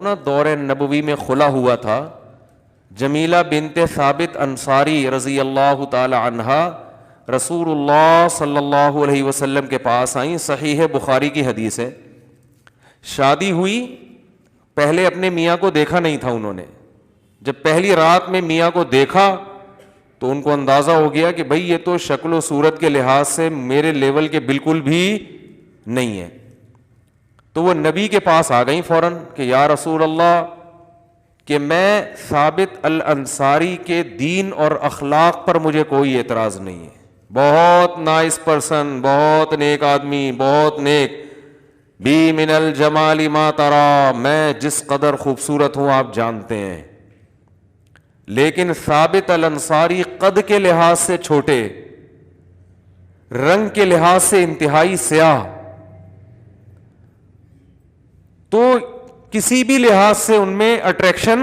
نا دور نبوی میں خلا ہوا تھا. جمیلہ بنت ثابت انصاری رضی اللہ تعالی عنہا رسول اللہ صلی اللہ علیہ وسلم کے پاس آئیں. صحیح بخاری کی حدیث ہے. شادی ہوئی, پہلے اپنے میاں کو دیکھا نہیں تھا انہوں نے. جب پہلی رات میں میاں کو دیکھا تو ان کو اندازہ ہو گیا کہ بھئی یہ تو شکل و صورت کے لحاظ سے میرے لیول کے بالکل بھی نہیں ہے. تو وہ نبی کے پاس آ گئیں فوراً کہ یا رسول اللہ, کہ میں ثابت الانصاری کے دین اور اخلاق پر مجھے کوئی اعتراض نہیں ہے, بہت نائس پرسن, بہت نیک آدمی, بہت نیک, بی من الجمال ما ترا, میں جس قدر خوبصورت ہوں آپ جانتے ہیں, لیکن ثابت الانصاری قد کے لحاظ سے چھوٹے, رنگ کے لحاظ سے انتہائی سیاہ, تو کسی بھی لحاظ سے ان میں اٹریکشن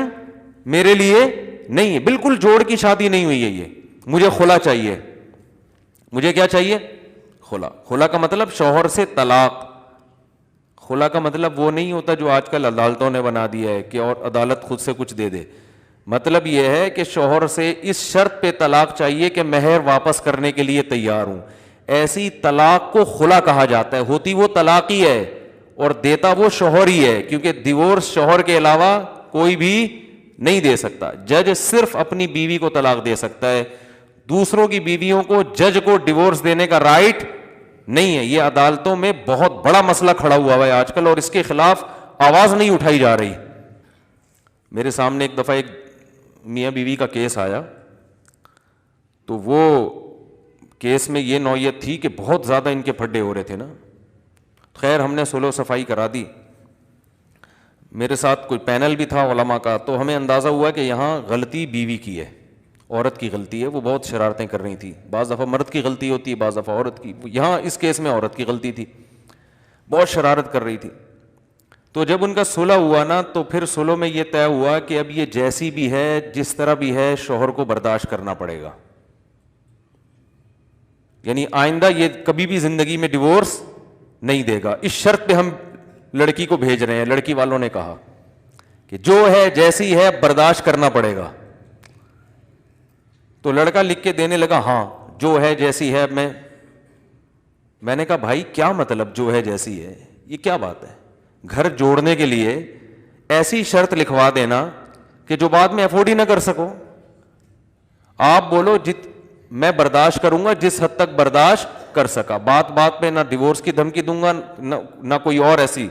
میرے لیے نہیں ہے, بالکل جوڑ کی شادی نہیں ہوئی ہے یہ, مجھے خلا چاہیے. مجھے کیا چاہیے؟ خلا. خلا کا مطلب شوہر سے طلاق. خلا کا مطلب وہ نہیں ہوتا جو آج کل عدالتوں نے بنا دیا ہے کہ اور عدالت خود سے کچھ دے دے. مطلب یہ ہے کہ شوہر سے اس شرط پہ طلاق چاہیے کہ مہر واپس کرنے کے لیے تیار ہوں. ایسی طلاق کو خلا کہا جاتا ہے. ہوتی وہ طلاق ہی ہے اور دیتا وہ شوہر ہی ہے, کیونکہ ڈیورس شوہر کے علاوہ کوئی بھی نہیں دے سکتا. جج صرف اپنی بیوی کو طلاق دے سکتا ہے, دوسروں کی بیویوں کو جج کو ڈیورس دینے کا رائٹ نہیں ہے. یہ عدالتوں میں بہت بڑا مسئلہ کھڑا ہوا ہے آج کل, اور اس کے خلاف آواز نہیں اٹھائی جا رہی. میرے سامنے ایک دفعہ ایک میاں بیوی کا کیس آیا, تو وہ کیس میں یہ نوعیت تھی کہ بہت زیادہ ان کے پھڈے ہو رہے تھے نا. خیر ہم نے سلو صفائی کرا دی. میرے ساتھ کوئی پینل بھی تھا علماء کا, تو ہمیں اندازہ ہوا کہ یہاں غلطی بیوی کی ہے, عورت کی غلطی ہے. وہ بہت شرارتیں کر رہی تھی, بعض دفعہ مرد کی غلطی ہوتی ہے, بعض دفعہ عورت کی. یہاں اس کیس میں عورت کی غلطی تھی, بہت شرارت کر رہی تھی. تو جب ان کا صلح ہوا نا, تو پھر صلح میں یہ طے ہوا کہ اب یہ جیسی بھی ہے, جس طرح بھی ہے, شوہر کو برداشت کرنا پڑے گا. یعنی آئندہ یہ کبھی بھی زندگی میں ڈیورس نہیں دے گا. اس شرط پہ ہم لڑکی کو بھیج رہے ہیں. لڑکی والوں نے کہا کہ جو ہے جیسی ہے برداشت کرنا پڑے گا. تو لڑکا لکھ کے دینے لگا, ہاں جو ہے جیسی ہے. میں نے کہا بھائی کیا مطلب جو ہے جیسی ہے, یہ کیا بات ہے؟ گھر جوڑنے کے لیے ایسی شرط لکھوا دینا کہ جو بعد میں افورڈ ہی نہ کر سکو. آپ بولو میں برداشت کروں گا جس حد تک برداشت کر سکا, بات بات پہ نہ ڈیورس کی دھمکی دوں گا نہ کوئی اور ایسی,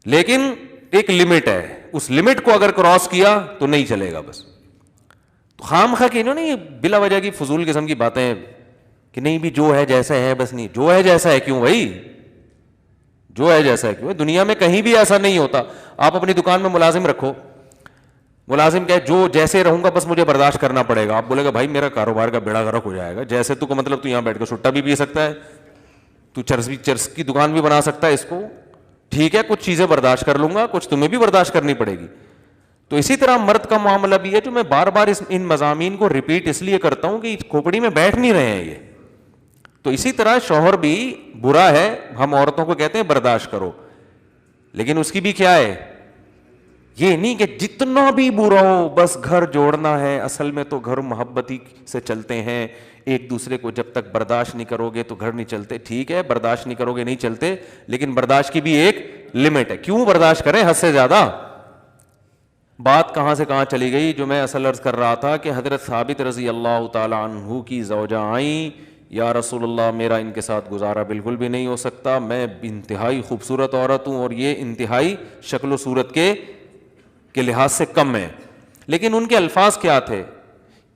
لیکن ایک لمٹ ہے, اس لمٹ کو اگر کراس کیا تو نہیں چلے گا. بس خام خواہ کہ انہوں نے یہ بلا وجہ کی فضول قسم کی باتیں کہ نہیں بھی جو ہے جیسا ہے, بس نہیں جو ہے جیسا ہے کیوں بھائی, جو ہے جیسا ہے کیوں. دنیا میں کہیں بھی ایسا نہیں ہوتا. آپ اپنی دکان میں ملازم رکھو, ملازم کہے جو جیسے رہوں گا بس مجھے برداشت کرنا پڑے گا. آپ بولے گا بھائی میرا کاروبار کا بیڑا غرق ہو جائے گا. جیسے تو مطلب تو یہاں بیٹھ کے سٹا بھی پی سکتا ہے, تو چرس کی دکان بھی بنا سکتا ہے اس کو, ٹھیک ہے کچھ چیزیں برداشت کر لوں گا, کچھ تمہیں بھی برداشت کرنی پڑے گی. تو اسی طرح مرد کا معاملہ بھی ہے, جو میں بار بار ان مضامین کو ریپیٹ اس لیے کرتا ہوں کہ کھوپڑی میں بیٹھ نہیں رہے ہیں یہ. تو اسی طرح شوہر بھی برا ہے, ہم عورتوں کو کہتے ہیں برداشت کرو, لیکن اس کی بھی کیا ہے, یہ نہیں کہ جتنا بھی برا ہو بس گھر جوڑنا ہے. اصل میں تو گھر محبتی سے چلتے ہیں, ایک دوسرے کو جب تک برداشت نہیں کرو گے تو گھر نہیں چلتے. ٹھیک ہے برداشت نہیں کرو گے نہیں چلتے, لیکن برداشت کی بھی ایک لمٹ ہے. کیوں برداشت کریں حد سے زیادہ؟ بات کہاں سے کہاں چلی گئی. جو میں اصل عرض کر رہا تھا کہ حضرت ثابت رضی اللہ تعالی عنہ کی زوجہ آئیں, یا رسول اللہ میرا ان کے ساتھ گزارا بالکل بھی نہیں ہو سکتا, میں انتہائی خوبصورت عورت ہوں اور یہ انتہائی شکل و صورت کے لحاظ سے کم ہے. لیکن ان کے الفاظ کیا تھے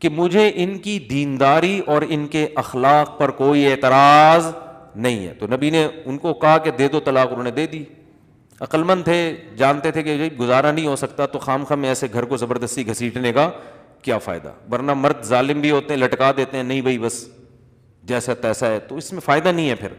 کہ مجھے ان کی دینداری اور ان کے اخلاق پر کوئی اعتراض نہیں ہے. تو نبی نے ان کو کہا کہ دے دو طلاق, انہوں نے دے دی. عقل مند تھے, جانتے تھے کہ گزارا نہیں ہو سکتا, تو خام خواہ میں ایسے گھر کو زبردستی گھسیٹنے کا کیا فائدہ. ورنہ مرد ظالم بھی ہوتے ہیں, لٹکا دیتے ہیں, نہیں بھائی بس جیسا تیسا ہے, تو اس میں فائدہ نہیں ہے پھر.